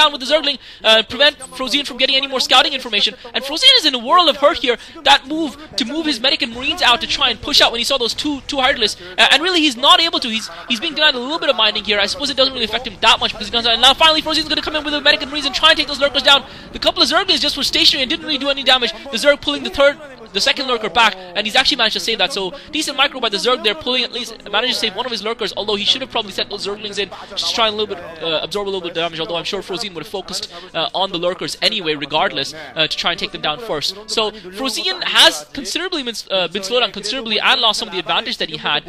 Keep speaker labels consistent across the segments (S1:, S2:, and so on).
S1: down with the Zergling, prevent Frozien from getting any more scouting information. And Frozien is in a world of hurt here. That move to move his medic and marines out to try and push out when he saw those two Heartless, and really he's not able to. He's being denied a little bit of mining here. I suppose it doesn't really affect him that much because he does that. And now finally Frozien's going to come in with a medic and marines and try and take those lurkers down. The couple of Zerglings just were stationary and didn't really do any damage. The Zerg pulling the second lurker back, and he's actually managed to save that. So decent micro by the Zerg there, pulling at least managed to save one of his lurkers, although he should have probably set those Zerglings in just to try and absorb a little bit of damage, although I'm sure Frozien would have focused on the lurkers anyway regardless, to try and take them down first. So Frozien has considerably been slowed down considerably and lost some of the advantage that he had.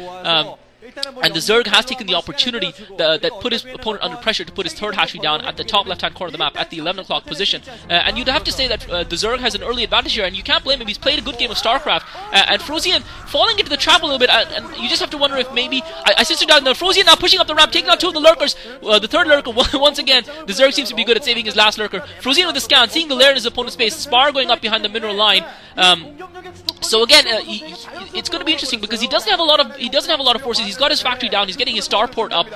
S1: And the Zerg has taken the opportunity that put his opponent under pressure to put his third hatchery down at the top left-hand corner of the map at the 11 o'clock position. And you'd have to say that the Zerg has an early advantage here, and you can't blame him. He's played a good game of StarCraft. And Frozien falling into the trap a little bit, and you just have to wonder if maybe... I sister down now. Frozien now pushing up the ramp, taking out two of the lurkers. The third lurker, once again, the Zerg seems to be good at saving his last lurker. Frozien with the scan, seeing the lair in his opponent's base. Spar going up behind the mineral line. So again, it's going to be interesting because he doesn't have a lot of forces. He's got his factory down. He's getting his starport up.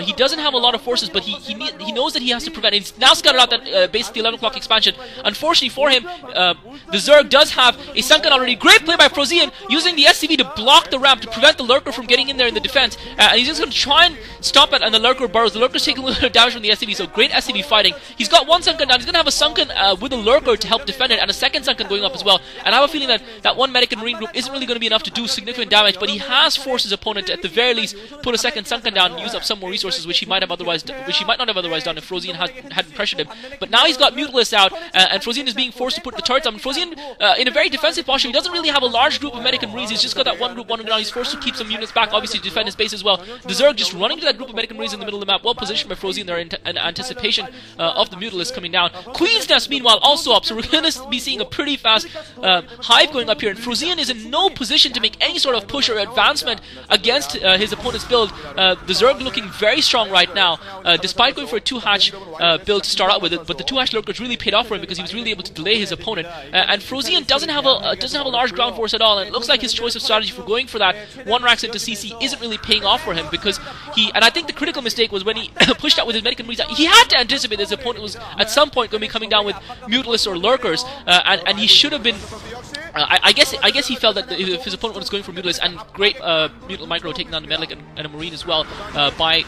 S1: He doesn't have a lot of forces, but he knows that he has to prevent it. He's now scouted out that base at the 11 o'clock expansion. Unfortunately for him, the Zerg does have a sunken already. Great play by Frozien, using the SCV to block the ramp to prevent the lurker from getting in there in the defense. And he's just going to try and stop it, and the lurker burrows. The lurker's taking a little bit of damage from the SCV, so great SCV fighting. He's got one sunken down. He's going to have a sunken with a lurker to help defend it, and a second sunken going up as well. And I have a feeling that one medic and marine group isn't really going to be enough to do significant damage, but he has forced his opponent to, at the very least, put a second sunken down and use up some more resources, which he might not have otherwise done if Frozien hadn't pressured him. But now he's got Mutalisk out, and Frozien is being forced to put the turrets up. And Frozien, in a very defensive posture, he doesn't really have a large group of medic and marines. He's just got that one group wandering around. He's forced to keep some units back, obviously, to defend his base as well. The Zerg just running to that group of medic and marines in the middle of the map, well positioned by Frozien there in anticipation of the Mutalisk coming down. Queen's Nest, meanwhile, also up, so we're going to be seeing a pretty fast hive going up here, and Frozien is in no position to make any sort of push or advancement against his opponent's build. The Zerg looking very strong right now, despite going for a 2-hatch build to start out with it, but the 2-hatch lurkers really paid off for him because he was really able to delay his opponent. And Frozien doesn't have a large ground force at all, and it looks like his choice of strategy for going for that 1 Rax into CC isn't really paying off for him, because and I think the critical mistake was when he pushed out with his medic and marines. He had to anticipate that his opponent was at some point going to be coming down with Mutalisk or lurkers, and he should have been... I guess he felt that if his opponent was going for Mutalisk, and great Mutal Micro taking down the medic and a marine as well by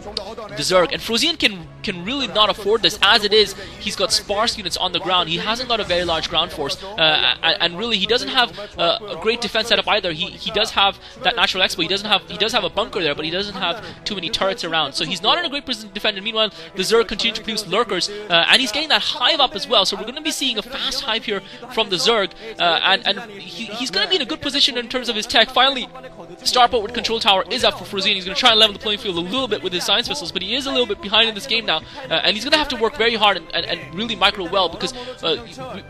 S1: the Zerg, and Frozien can really not afford this. As it is, he's got sparse units on the ground. He hasn't got a very large ground force, and really he doesn't have a great defense setup either. He does have that natural expo. He does have a bunker there, but he doesn't have too many turrets around. So he's not in a great position to defend. And meanwhile, the Zerg continue to produce lurkers, and he's getting that hive up as well. So we're going to be seeing a fast hive here from the Zerg, and he's going to be in a good position in terms of his tech. Finally, Starport with Control Tower is up for Frozien. He's going to try and level the playing field a little bit with his science missiles, but he is a little bit behind in this game now, and he's going to have to work very hard and really micro well, because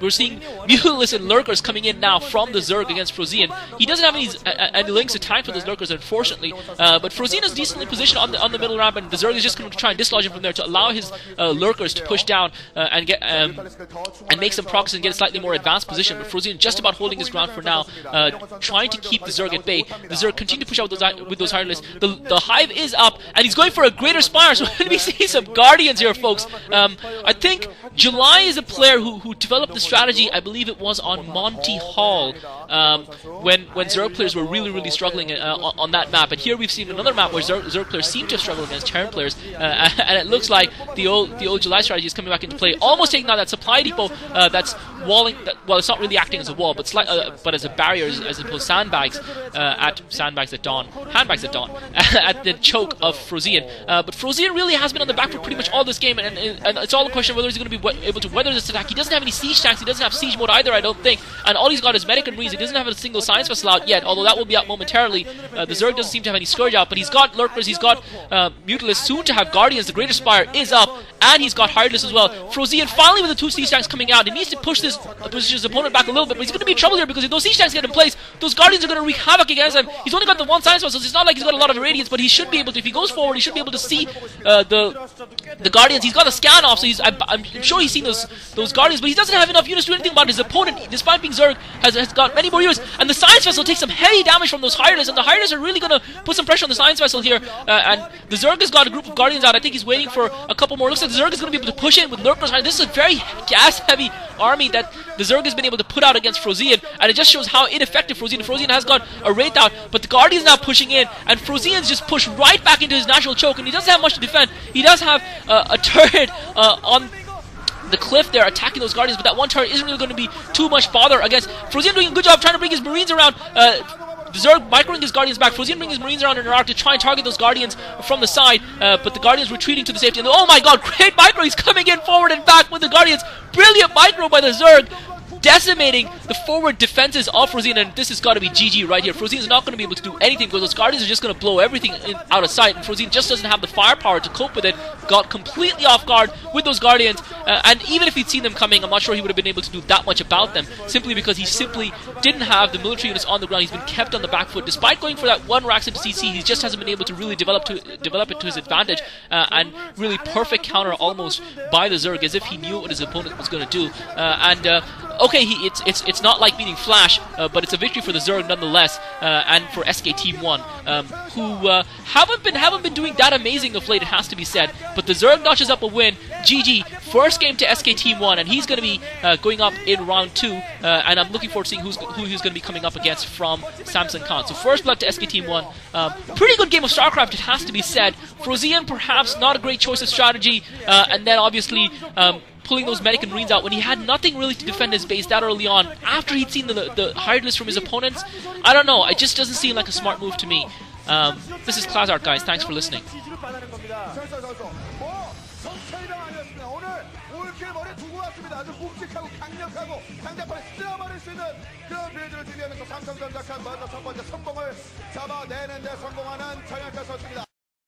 S1: we're seeing Mutalisk and lurkers coming in now from the Zerg against Frozien. He doesn't have any links attacked with his lurkers, unfortunately, but Frozien is decently positioned on the middle ramp, and the Zerg is just going to try and dislodge him from there to allow his lurkers to push down and get and make some progress and get a slightly more advanced position. But Frozien just about holding his ground for now, trying to keep the Zerg at bay. The Zerg continue to push out with those Heartless. The hive is up, and he's going for a greater spire, so we're going to be seeing some Guardians here, folks. I think July is a player who developed the strategy. I believe it was on Monty Hall, when Zerg players were really struggling on that map. And here we've seen another map where Zerg players seem to have struggled against Terran players, and it looks like the old July strategy is coming back into play, almost taking out that supply depot that's walling. Well, it's not really acting as a wall, but as a barrier, as opposed to handbags at dawn at the choke of Frozien. But Frozien really has been on the back for pretty much all this game, and it's all a question of whether he's going to be able to weather this attack. He doesn't have any siege tanks, he doesn't have siege mode either, I don't think, and all he's got is medic and marines. He doesn't have a single science vessel out yet, although that will be out momentarily. The Zerg doesn't seem to have any Scourge out, but he's got lurkers, he's got Mutalisk, soon to have Guardians. The Greater Spire is up, and he's got Heartless as well. Frozien finally with the 2 siege tanks coming out. He needs to push his opponent back a little bit, but he's going to be in trouble here, because if those siege tanks get in place, those Guardians are going to wreak havoc against him. He's He's only got the one science vessel, so it's not like he's got a lot of irradiance, but he should be able to, if he goes forward, he should be able to see the Guardians. He's got a scan off, so I'm sure he's seen those Guardians, but he doesn't have enough units to do anything about it. His opponent, despite being Zerg, has got many more units, and the science vessel takes some heavy damage from those Hireless, and the Hireless are really going to put some pressure on the science vessel here, and the Zerg has got a group of Guardians out. I think he's waiting for a couple more. Looks like the Zerg is going to be able to push in with Lurkers. This is a very gas-heavy army that the Zerg has been able to put out against Frozen, and it just shows how ineffective Frozen has got a Wraith out, but the Guardian's now pushing in, and Frozen's just pushed right back into his natural choke, and he doesn't have much to defend. He does have a turret on the cliff there attacking those Guardians, but that one turret isn't really going to be too much bother against Frozen. Doing a good job trying to bring his Marines around. The Zerg microing his Guardians back. Frozen bringing his Marines around in an arc to try and target those Guardians from the side, but the Guardians retreating to the safety. And oh my god, great micro! He's coming in forward and back with the Guardians. Brilliant micro by the Zerg, decimating the forward defenses of Frozen, and this has got to be GG right here. Frozen is not going to be able to do anything because those Guardians are just going to blow everything out of sight, and Frozen just doesn't have the firepower to cope with it. Got completely off guard with those Guardians, and even if he'd seen them coming, I'm not sure he would have been able to do that much about them, simply because he simply didn't have the military units on the ground. He's been kept on the back foot. Despite going for that one Rax into CC, he just hasn't been able to really develop it to his advantage, and really perfect counter almost by the Zerg, as if he knew what his opponent was going to do. Okay, it's not like beating Flash, but it's a victory for the Zerg nonetheless, and for SKT1, who haven't been doing that amazing of late, it has to be said. But the Zerg notches up a win. GG, first game to SKT1, and he's going to be going up in round 2, and I'm looking forward to seeing who he's going to be coming up against from Samson Khan. So first blood to SKT1. Pretty good game of StarCraft, it has to be said. Frozen perhaps not a great choice of strategy, and then obviously pulling those Medic and Marines out when he had nothing really to defend his base that early on, after he'd seen the hired list from his opponents. I don't know, it just doesn't seem like a smart move to me. This is Klazart, guys. Thanks for listening.